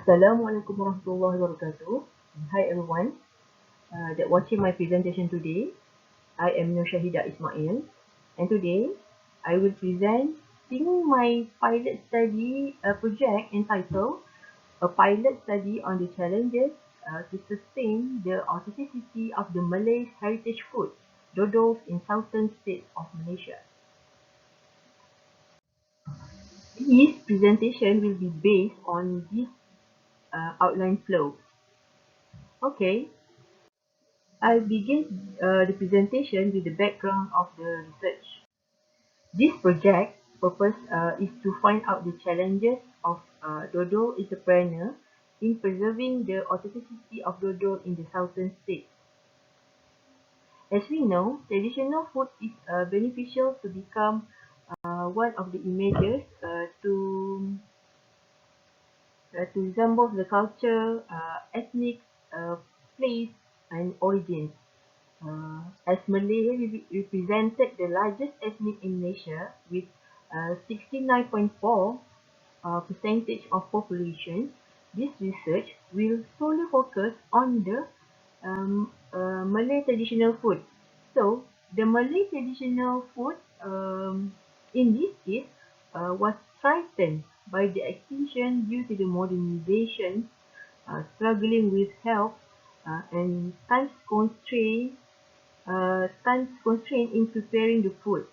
Assalamualaikum warahmatullahi wabarakatuh. Hi everyone that watching my presentation today. I am Norsyahidah Ismail, and today I will presenting my pilot study project entitled A Pilot Study on the Challenges to Sustain the Authenticity of the Malay Heritage Food, Dodol in Southern States of Malaysia. This presentation will be based on this outline flow. Okay, I'll begin the presentation with the background of the research. This project purpose is to find out the challenges of dodol entrepreneur in preserving the authenticity of dodol in the southern states. As we know, traditional food is beneficial to become one of the images to resemble the culture, ethnic place, and origins. As Malay represented the largest ethnic in Malaysia with 69.4% of population, this research will solely focus on the Malay traditional food. So, the Malay traditional food in this case was threatened by the extinction due to the modernization, struggling with health and time constraint in preparing the food,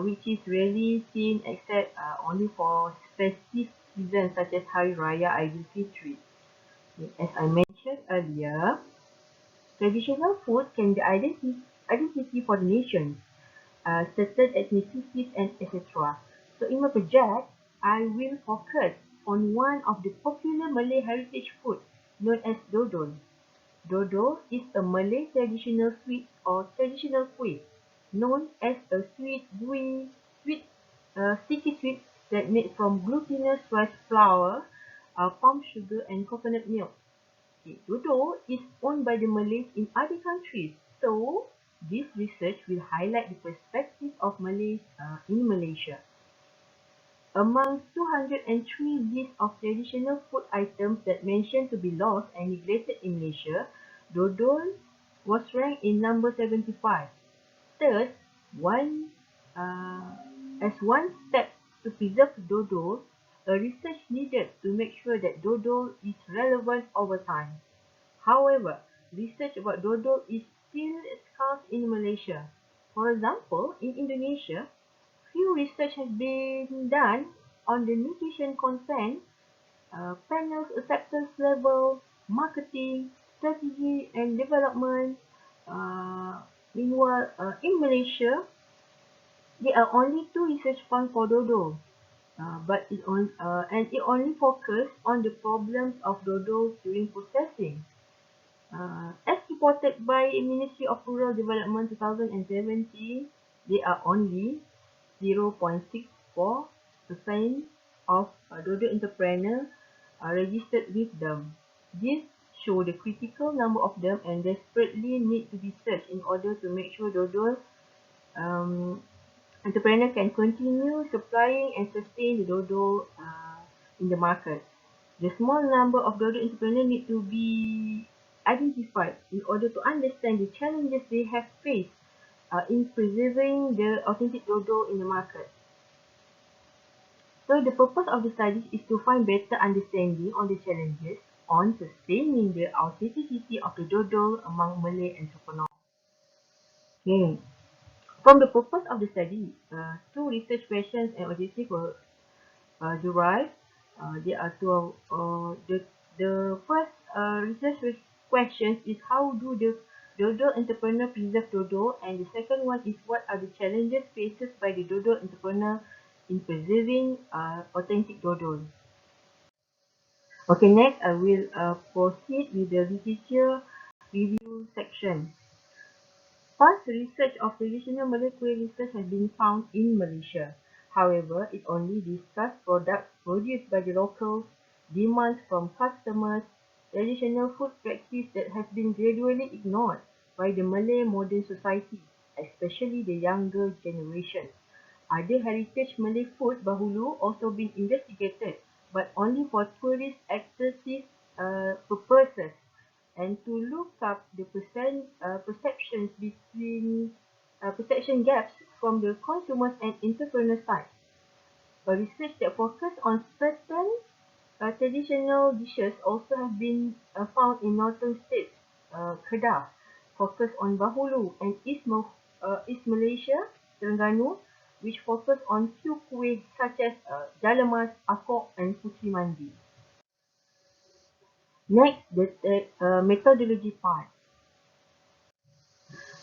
which is rarely seen except only for specific seasons such as Hari Raya Idul Fitri. As I mentioned earlier, traditional food can be identity for the nation, certain ethnicities, and etc. So in my project, I will focus on one of the popular Malay heritage food known as dodol. Dodol is a Malay traditional sweet or traditional kuih, known as a sticky sweet that made from glutinous rice flour, palm sugar, and coconut milk. Dodol is owned by the Malays in other countries, so this research will highlight the perspective of Malays in Malaysia. Among 203 lists of traditional food items that mentioned to be lost and neglected in Malaysia, dodol was ranked in number 75. Thus, as one step to preserve dodol, a research needed to make sure that dodol is relevant over time. However, research about dodol is still scarce in Malaysia. For example, in Indonesia, few research has been done on the nutrition content, panels acceptance level, marketing, strategy and development. Meanwhile, in Malaysia, there are only 2 research funds for dodol, but it only focus on the problems of dodol during processing. As reported by Ministry of Rural Development 2017, there are only 0.64% of dodol entrepreneurs are registered with them. This shows the critical number of them and desperately need to be searched in order to make sure dodol entrepreneurs can continue supplying and sustain the dodol in the market. The small number of dodol entrepreneurs need to be identified in order to understand the challenges they have faced in preserving the authentic dodol in the market. So the purpose of the study is to find better understanding on the challenges on sustaining the authenticity of the dodol among Malay entrepreneurs. Okay. From the purpose of the study, 2 research questions and objectives were derived. There are two. The first research question is how do the dodol entrepreneur preserve dodol, and the second one is what are the challenges faced by the dodol entrepreneur in preserving authentic dodol. Okay, next I will proceed with the literature review section. Past research of traditional Malay kuih research has been found in Malaysia. However, it only discussed products produced by the locals, demands from customers, traditional food practice that has been gradually ignored by the Malay modern society, especially the younger generation. Other heritage Malay food dahulu also been investigated, but only for tourist excursive purposes, and to look up the perceptions between perception gaps from the consumers and entrepreneur side. A research that focused on certain traditional dishes also have been found in northern states, Kedah, focus on Bahulu, and East Malaysia, Terengganu, which focus on few kuih such as Jalamas, Akok, and Putri Mandi. Next, the methodology part.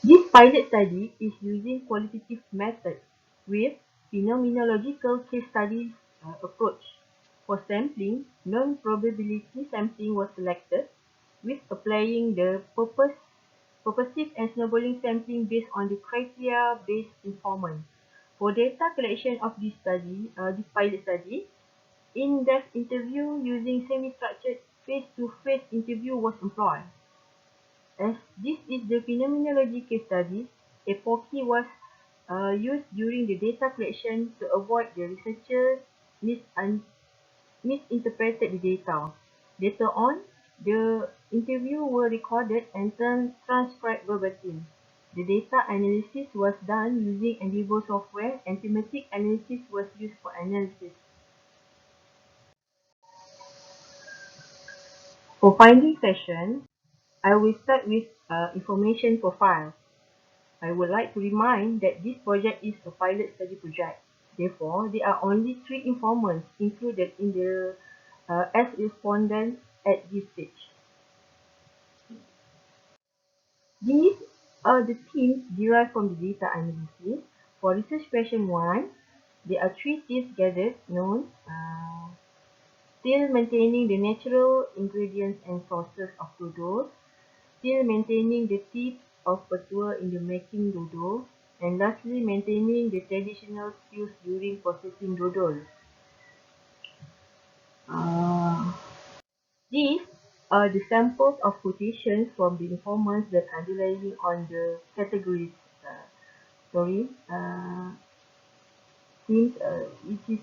This pilot study is using qualitative method with phenomenological case studies approach. For sampling, non-probability sampling was selected with applying the purposive and snowballing sampling based on the criteria-based informant. For data collection of this pilot study, in-depth interview using semi-structured face-to-face interview was employed. As this is the phenomenology case study, a POCI was used during the data collection to avoid the researchers misinterpreted the data. Later on, the interview were recorded and transcribed verbatim. The data analysis was done using Endeavour software, and thematic analysis was used for analysis. For finding session, I will start with information profile. I would like to remind that this project is a pilot study project. Therefore, there are only 3 informants included in the as respondents at this stage. These are the themes derived from the data analysis. For research question 1, there are 3 themes gathered known still maintaining the natural ingredients and sources of dodol, still maintaining the tips of petua in the making dodol, and lastly maintaining the traditional skills during processing dodol. These are the samples of quotations from the informants that are relying on the categories. Sorry, themes, which is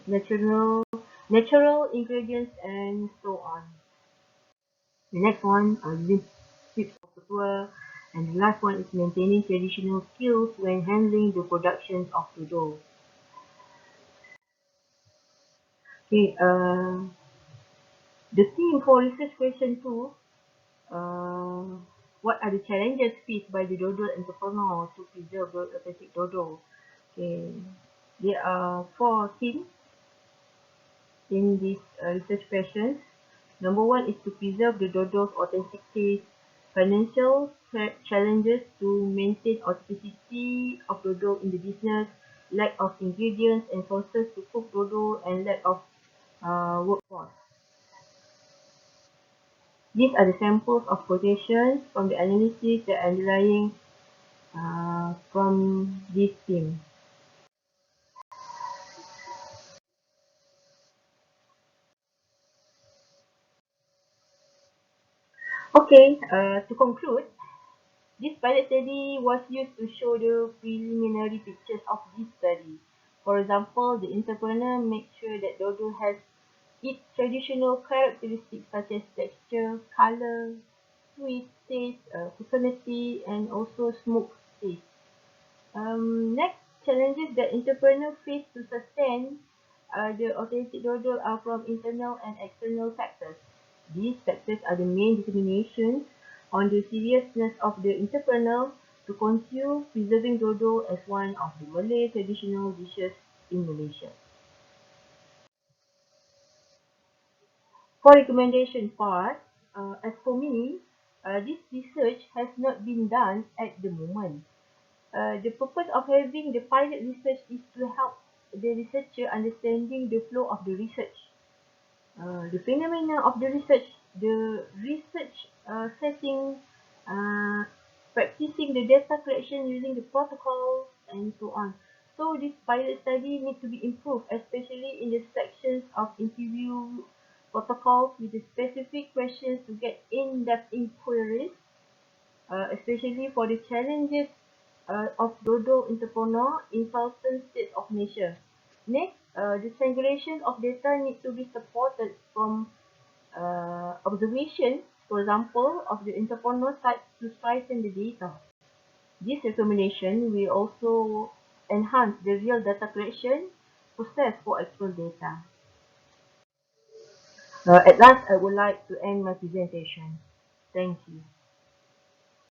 natural ingredients and so on. The next one are tips of petua, and the last one is maintaining traditional skills when handling the production of the dough. Okay, the theme for research question 2, uh, what are the challenges faced by the dodo entrepreneur to preserve the authentic dodo? Okay, there are 4 themes in this research questions. Number 1 is to preserve the dodo's authentic taste. Financial challenges to maintain authenticity of dodo in the business. Lack of ingredients and sources to cook dodo, and lack of workforce. These are the samples of quotations from the analysis that underlying from this theme. Okay, to conclude, this pilot study was used to show the preliminary pictures of this study. For example, the entrepreneur makes sure that dodo has its traditional characteristics such as texture, color, sweet taste, coconutty, and also smoked taste. Next, challenges that entrepreneurs face to sustain the authentic dodo are from internal and external factors. These factors are the main determinations on the seriousness of the entrepreneur to continue preserving dodo as one of the Malay traditional dishes in Malaysia. For recommendation part, as for me, this research has not been done at the moment. The purpose of having the pilot research is to help the researcher understanding the flow of the research, the phenomena of the research setting, uh, practicing the data collection using the protocols, and so on. So this pilot study needs to be improved, especially in the sections of interview protocols with the specific questions to get in-depth inquiries, especially for the challenges of dodo entrepreneur in southern states of Malaysia. Next, The triangulation of data need to be supported from observation, for example, of the interponor type to strengthen the data. This recommendation will also enhance the real data collection process for actual data. At last, I would like to end my presentation. Thank you.